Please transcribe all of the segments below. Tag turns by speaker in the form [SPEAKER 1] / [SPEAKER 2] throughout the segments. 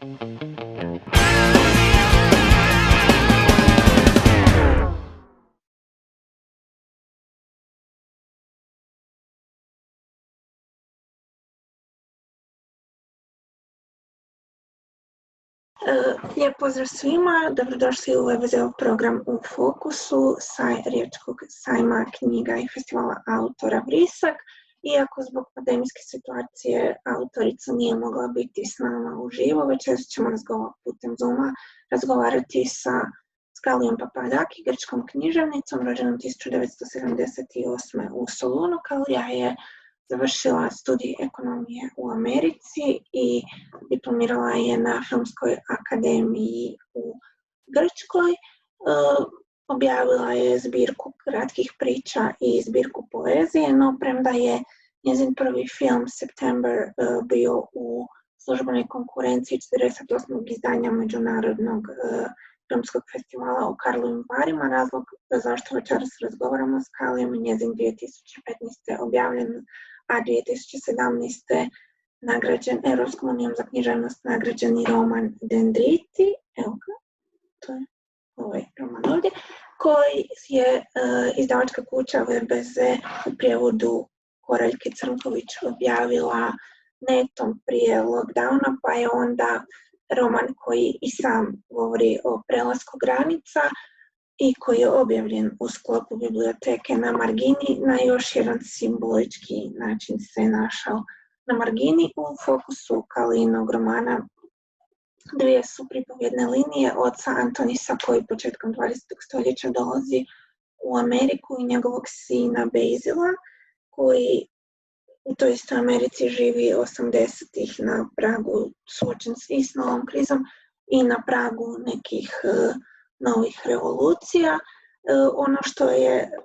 [SPEAKER 1] Lijep pozdrav svima, dobrodošli u VBZ program U fokusu sa riječkog sajma knjiga i festivala autora vRIsak. Iako zbog pandemijske situacije autorica nije mogla biti s nama uživo, večeras ćemo putem Zooma razgovarati sa Kalliom Papadaki, grčkom književnicom, rođenom 1978. u Solunu. Kallia je završila studij ekonomije u Americi i diplomirala je na Filmskoj akademiji u Grčkoj. Objavila je zbirku kratkih priča i zbirku poezije, no premda je njezin prvi film September bio u službenoj konkurenciji 48. izdanja Međunarodnog filmskog festivala u Karlovim Varima, razlog zašto večeras razgovaramo s Kallijom je njezin 2015. objavljen, a 2017. nagrađen Europskom unijom za književnost nagrađeni roman Dendriti, evo ga, to je ovaj roman ovdje, koji je izdavačka kuća VBZ u prijevodu Koraljke Crnković objavila netom prije lockdowna, pa je onda roman koji i sam govori o prelasku granica i koji je objavljen u sklopu biblioteke na margini, na još jedan simbolički način se našao na margini. U fokusu Kallijinog romana dvije su pripovjedne linije oca Antonisa koji početkom 20. stoljeća dolazi u Ameriku i njegovog sina Bazila koji u toj istoj Americi živi 80-ih na pragu suočen i s novom krizom i na pragu nekih novih revolucija. Ono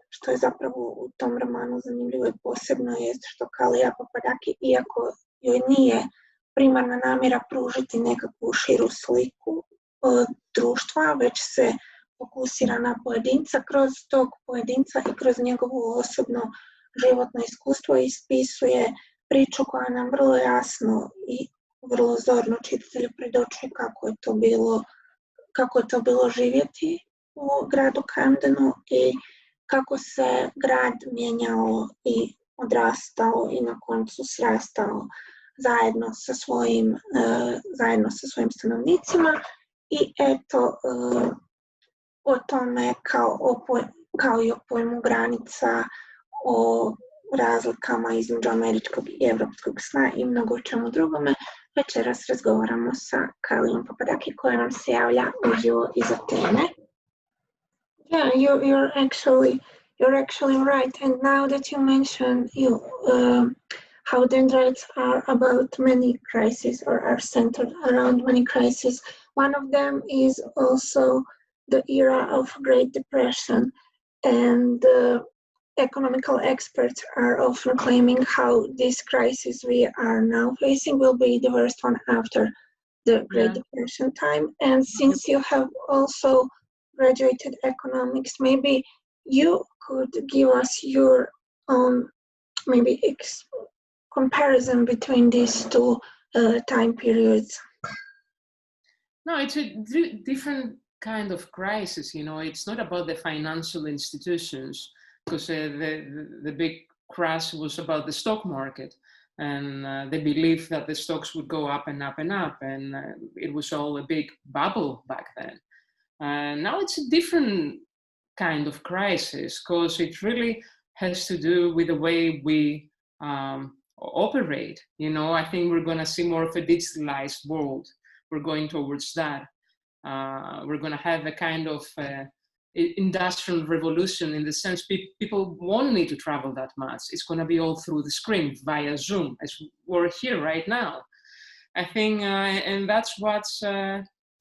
[SPEAKER 1] što je zapravo u tom romanu zanimljivo i posebno je što Kallia Papadaki, iako joj nije primarna namjera pružiti nekakvu širu sliku društva, već se fokusira na pojedinca, kroz tog pojedinca i kroz njegovo osobno životno iskustvo ispisuje priču koja nam vrlo jasno i vrlo zorno čitatelju predočuje kako je to bilo živjeti u gradu Camdenu i kako se grad mijenjao i odrastao i na koncu srastao zajedno sa svojim stanovnicima. I eto, o tome kao i o pojmu granica, o razlikama između američkog i evropskog sna i mnogo čemu drugome. Večeras razgovaramo sa Kalliom Papadaki koja nam se javlja uživo iz Atene. Yeah, you're actually right. And now that you mention how dendrites are about many crises or are centered around many crises, one of them is also the era of Great Depression, and economical experts are often claiming how this crisis we are now facing will be the worst one after the Great Depression time. And since you have also graduated economics, maybe you could give us your own comparison between these two time periods.
[SPEAKER 2] No, it's a different kind of crisis. It's not about the financial institutions, because the big crash was about the stock market, and they believed that the stocks would go up and up and up, and it was all a big bubble back then. Now it's a different kind of crisis, because it really has to do with the way we operate. I think we're going to see more of a digitalized world. We're going towards that. We're going to have a kind of industrial revolution, in the sense people won't need to travel that much. It's going to be all through the screen via Zoom, as we're here right now. I think, and that's what's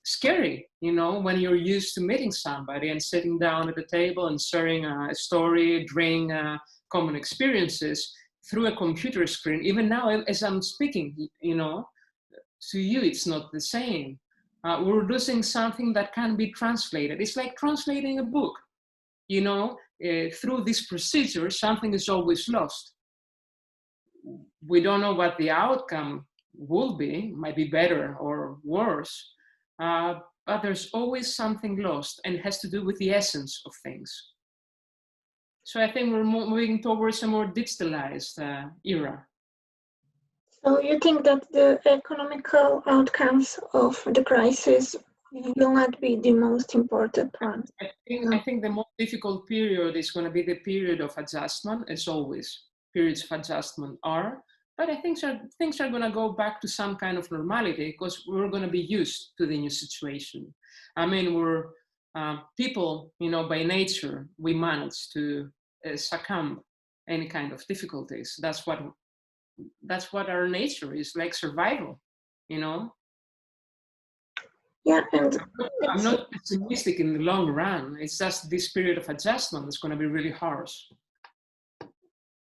[SPEAKER 2] scary, when you're used to meeting somebody and sitting down at the table and sharing a story, drink common experiences through a computer screen. Even now, as I'm speaking, to you, it's not the same. We're losing something that can be translated. It's like translating a book. Through this procedure, something is always lost. We don't know what the outcome might be better or worse, but there's always something lost, and it has to do with the essence of things. So I think we're moving towards a more digitalized era.
[SPEAKER 1] So you think that the economical outcomes of the crisis will not be the most important one?
[SPEAKER 2] I think the most difficult period is going to be the period of adjustment, as always. Periods of adjustment are, but I think things are going to go back to some kind of normality because we're going to be used to the new situation. I mean, we're people, you know, by nature, we manage to succumb any kind of difficulties. That's what our nature is, like survival, you know.
[SPEAKER 1] Yeah, and
[SPEAKER 2] I'm not pessimistic in the long run. It's just this period of adjustment that's going to be really harsh.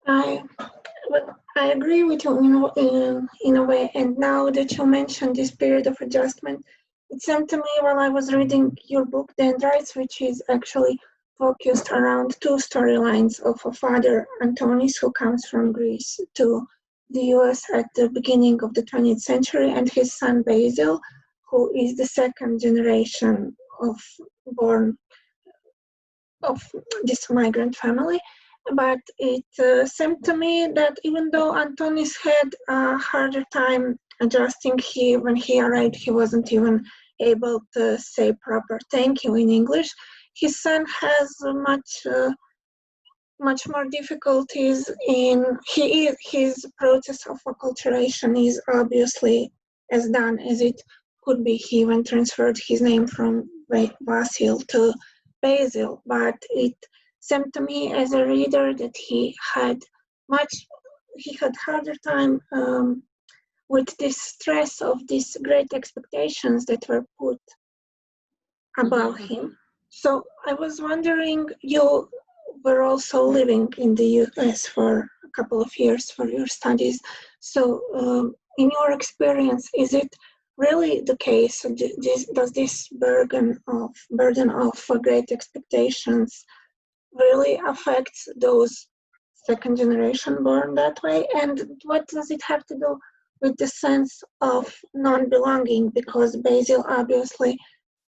[SPEAKER 1] I agree with you in a way. And now that you mentioned this period of adjustment, it seemed to me while I was reading your book, Dendrites, which is actually focused around two storylines of a father, Antonis, who comes from Greece to the US at the beginning of the 20th century, and his son Basil, who is the second generation born of this migrant family. But it seemed to me that even though Antonis had a harder time adjusting, when he arrived, he wasn't even able to say proper thank you in English. His son has much more difficulties his process of acculturation is obviously as done as it could be. He even transferred his name from Vasil to Basil, but it seemed to me as a reader that he had harder time with this stress of these great expectations that were put above him. So I was wondering, you were also living in the US for a couple of years for your studies. So in your experience, is it really the case? Does this burden of great expectations really affect those second generation born that way? And what does it have to do with the sense of non-belonging? Because Basil obviously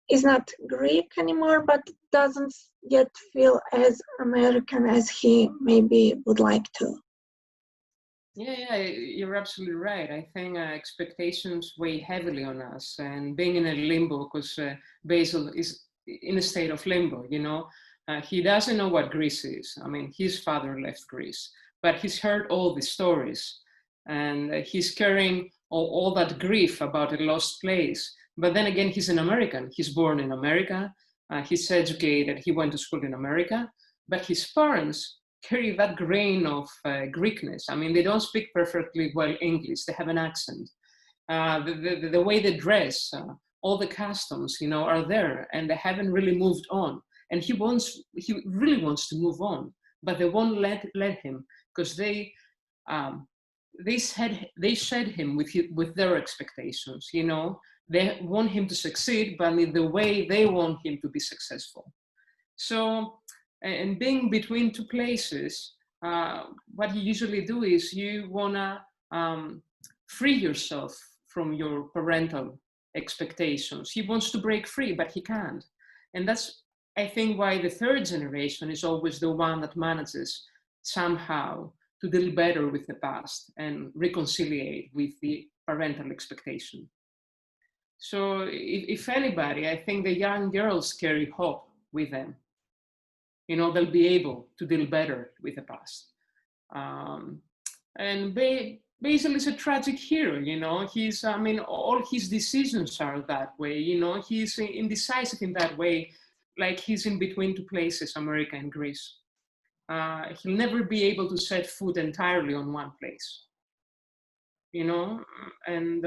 [SPEAKER 1] is not Greek anymore, but doesn't yet feel as American as he maybe would like to.
[SPEAKER 2] Yeah, you're absolutely right. I think expectations weigh heavily on us, and being in a limbo, because Basil is in a state of limbo, you know. He doesn't know what Greece is. I mean, his father left Greece, but he's heard all the stories, and he's carrying all that grief about a lost place. But then again, he's an American. He's born in America. He's educated. He went to school in America. But his parents carry that grain of Greekness. I mean, they don't speak perfectly well English. They have an accent. The way they dress, all the customs, you know, are there, and they haven't really moved on. And he really wants to move on, but they won't let him, because they shed him with their expectations, you know. They want him to succeed, but in the way they want him to be successful. So, and being between two places, what you usually do is you wanna free yourself from your parental expectations. He wants to break free, but he can't. And that's, I think, why the third generation is always the one that manages somehow to deal better with the past and reconcile with the parental expectation. So if anybody, I think the young girls carry hope with them. You know, they'll be able to deal better with the past. And Basil is a tragic hero, you know. I mean, all his decisions are that way, you know. He's indecisive in that way, like he's in between two places, America and Greece. He'll never be able to set foot entirely on one place, you know. And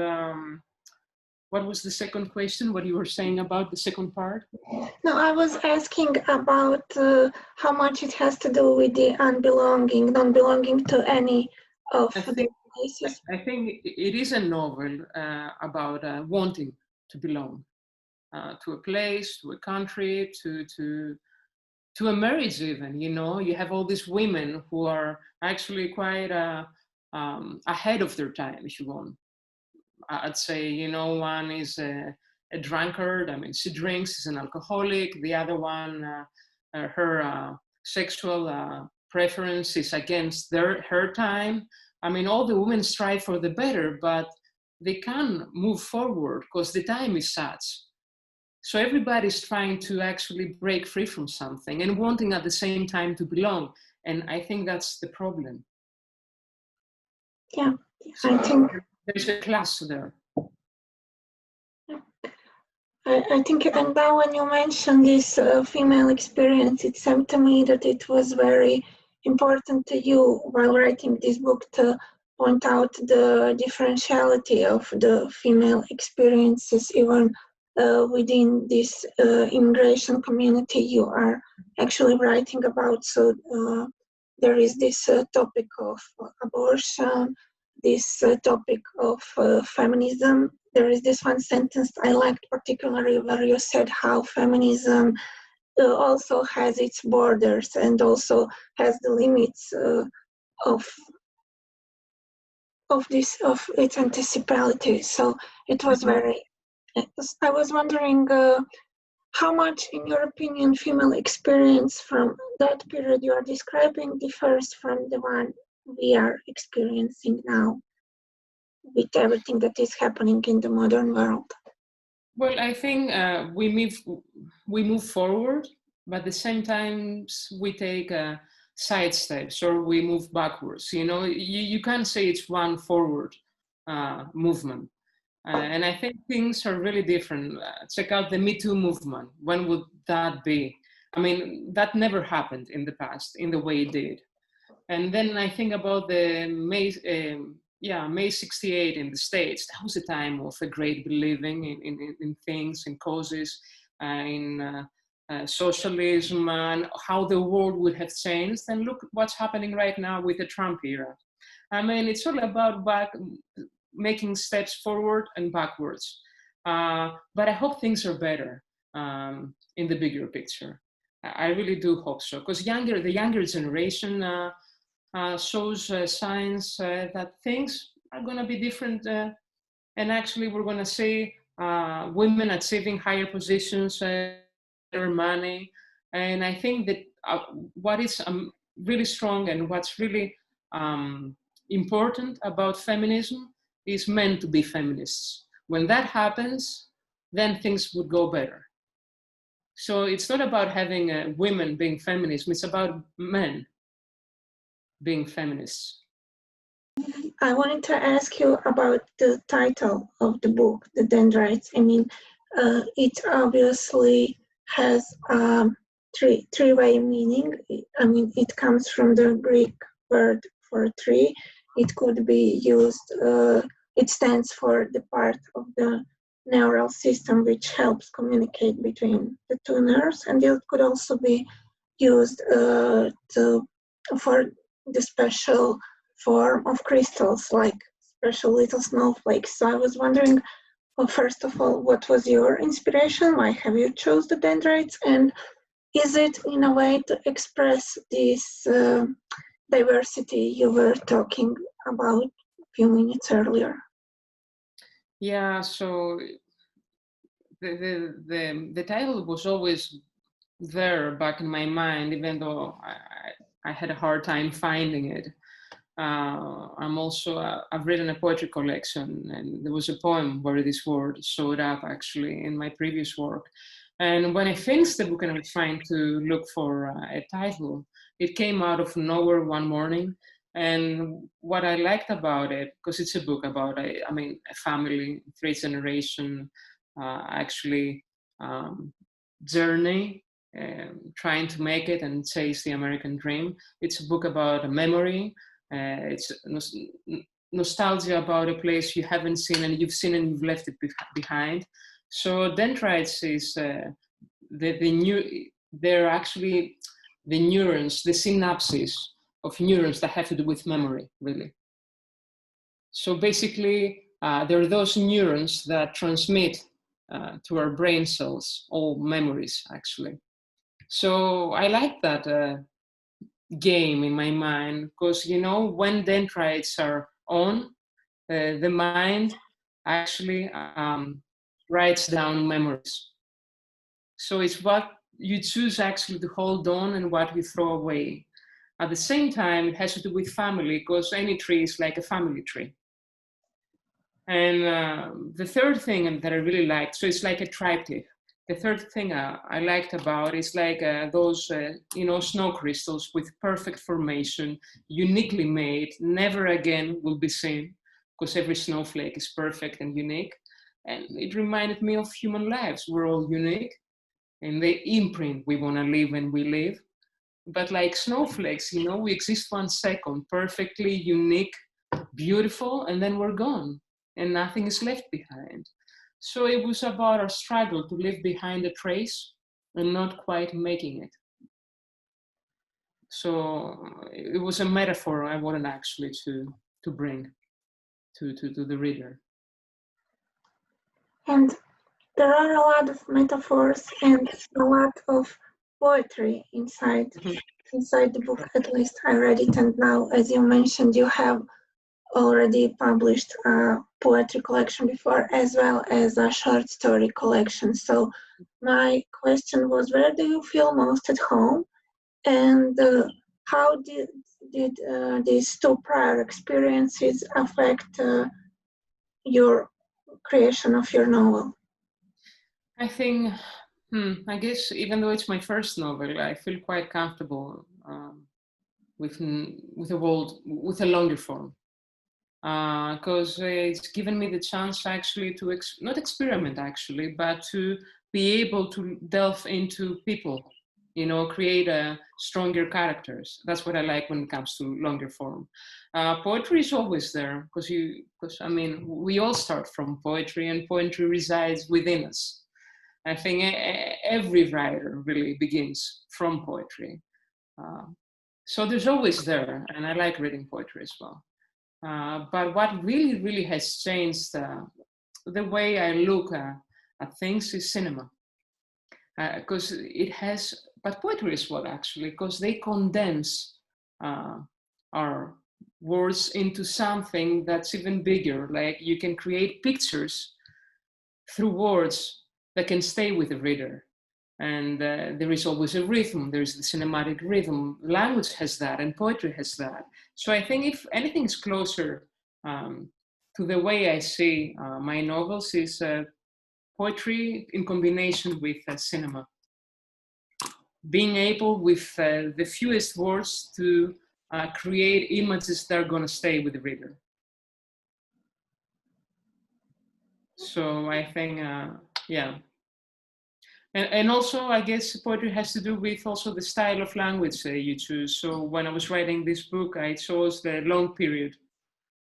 [SPEAKER 2] what was the second question? What you were saying about the second part?
[SPEAKER 1] No, I was asking about how much it has to do with the non-belonging to any of the places.
[SPEAKER 2] I think it is a novel about wanting to belong to a place, to a country, to a marriage even, you know. You have all these women who are actually quite ahead of their time, if you want. I'd say, you know, one is a drunkard. I mean, she drinks, is an alcoholic. The other one, her sexual preference is against her time. I mean, all the women strive for the better, but they can't move forward because the time is such. So everybody's trying to actually break free from something and wanting at the same time to belong. And I think that's the problem.
[SPEAKER 1] Yeah,
[SPEAKER 2] So
[SPEAKER 1] I think
[SPEAKER 2] there's a class there.
[SPEAKER 1] I think, and now when you mentioned this female experience, it seemed to me that it was very important to you while writing this book to point out the differentiality of the female experiences, even within this immigration community you are actually writing about. So there is this topic of abortion, this topic of feminism. There is this one sentence I liked particularly where you said how feminism also has its borders and also has the limits of its anticipality. So it was very. I was wondering how much, in your opinion, female experience from that period you are describing differs from the one we are experiencing now, with everything that is happening in the modern world?
[SPEAKER 2] Well, I think we move forward, but at the same time we take side steps or we move backwards. You know, you can't say it's one forward movement. And I think things are really different. Check out the Me Too movement. When would that be? I mean, that never happened in the past in the way it did. And then I think about the May 68 in the States. That was a time of a great believing in things, in causes, in socialism, and how the world would have changed. And look what's happening right now with the Trump era. I mean, it's all about making steps forward and backwards. But I hope things are better in the bigger picture. I really do hope so, because the younger generation shows signs that things are going to be different, and actually we're going to see women achieving higher positions, better money. And I think that what is really strong and what's really important about feminism is men to be feminists. When that happens, then things would go better. So it's not about having women being feminists, it's about men being feminists.
[SPEAKER 1] I wanted to ask you about the title of the book, The Dendrites. I mean, it obviously has three-way meaning. I mean, it comes from the Greek word for tree. It could be used, it stands for the part of the neural system which helps communicate between the two nerves, and it could also be used for the special form of crystals, like special little snowflakes. So I was wondering, well, first of all, what was your inspiration? Why have you chose the dendrites? And is it in a way to express this diversity you were talking about a few minutes earlier?
[SPEAKER 2] Yeah, so the title was always there back in my mind, even though I had a hard time finding it. I've written a poetry collection, and there was a poem where this word showed up actually in my previous work. And when I finished the book and I was trying to look for a title, it came out of nowhere one morning. And what I liked about it, because it's a book about, a family, 3 generation, journey, trying to make it and chase the American dream. It's a book about a memory. It's nostalgia about a place you haven't seen and you've seen and you've left it behind. So dendrites is they're actually the neurons, the synapses of neurons that have to do with memory, really. So basically, there are those neurons that transmit to our brain cells all memories, actually. So I like that game in my mind, because, you know, when dendrites are on, the mind actually writes down memories. So it's what you choose actually to hold on and what you throw away. At the same time, it has to do with family, because any tree is like a family tree. And the third thing that I really liked, so it's like a triptych. The third thing I liked about is like those, snow crystals with perfect formation, uniquely made, never again will be seen, because every snowflake is perfect and unique. And it reminded me of human lives. We're all unique, and the imprint we want to leave when we live. But like snowflakes, we exist 1 second, perfectly unique, beautiful, and then we're gone, and nothing is left behind. So it was about our struggle to leave behind a trace and not quite making it. So it was a metaphor I wanted actually to bring to the reader.
[SPEAKER 1] And there are a lot of metaphors and a lot of poetry inside the book. At least I read it, and now, as you mentioned, you have already published a poetry collection before, as well as a short story collection. So my question was, where do you feel most at home, and how did these 2 prior experiences affect your creation of your novel?
[SPEAKER 2] I think, I guess even though it's my first novel, I feel quite comfortable with the world, with a longer form. Because it's given me the chance actually to, not experiment actually, but to be able to delve into people, create stronger characters. That's what I like when it comes to longer form. Poetry is always there, because we all start from poetry, and poetry resides within us. I think every writer really begins from poetry. So there's always there, and I like reading poetry as well. But what really, really has changed the way I look at things is cinema. Because but poetry is what actually, because they condense our words into something that's even bigger. Like you can create pictures through words that can stay with the reader. And there is always a rhythm, there's the cinematic rhythm. Language has that, and poetry has that. So I think if anything is closer to the way I see my novels is poetry in combination with cinema. Being able with the fewest words to create images that are going to stay with the reader. So I think, yeah. And also, I guess poetry has to do with also the style of language you choose. So when I was writing this book, I chose the long period.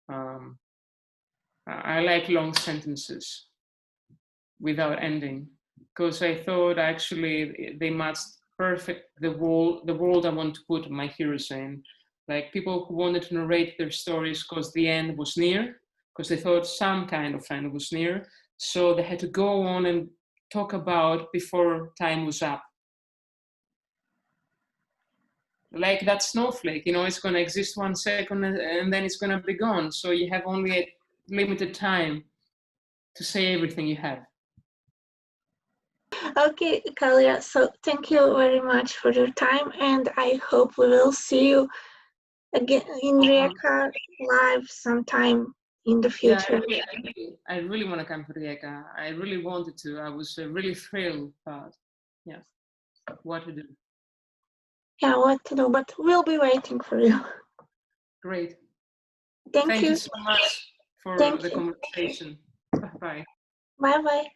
[SPEAKER 2] I like long sentences without ending, because I thought actually they matched perfect the world I want to put my heroes in. Like people who wanted to narrate their stories because the end was near, because they thought some kind of end was near. So they had to go on and talk about before time was up. Like that snowflake, it's going to exist 1 second and then it's going to be gone. So you have only a limited time to say everything you have.
[SPEAKER 1] Okay, Kallia, so thank you very much for your time, and I hope we will see you again in Rijeka live sometime in the future.
[SPEAKER 2] Yeah, I really want to come to Rijeka. I really wanted to. I was really thrilled about, what to do.
[SPEAKER 1] Yeah, what to do, but we'll be waiting for you.
[SPEAKER 2] Great.
[SPEAKER 1] Thank you
[SPEAKER 2] so much for the conversation. Bye.
[SPEAKER 1] Bye-bye.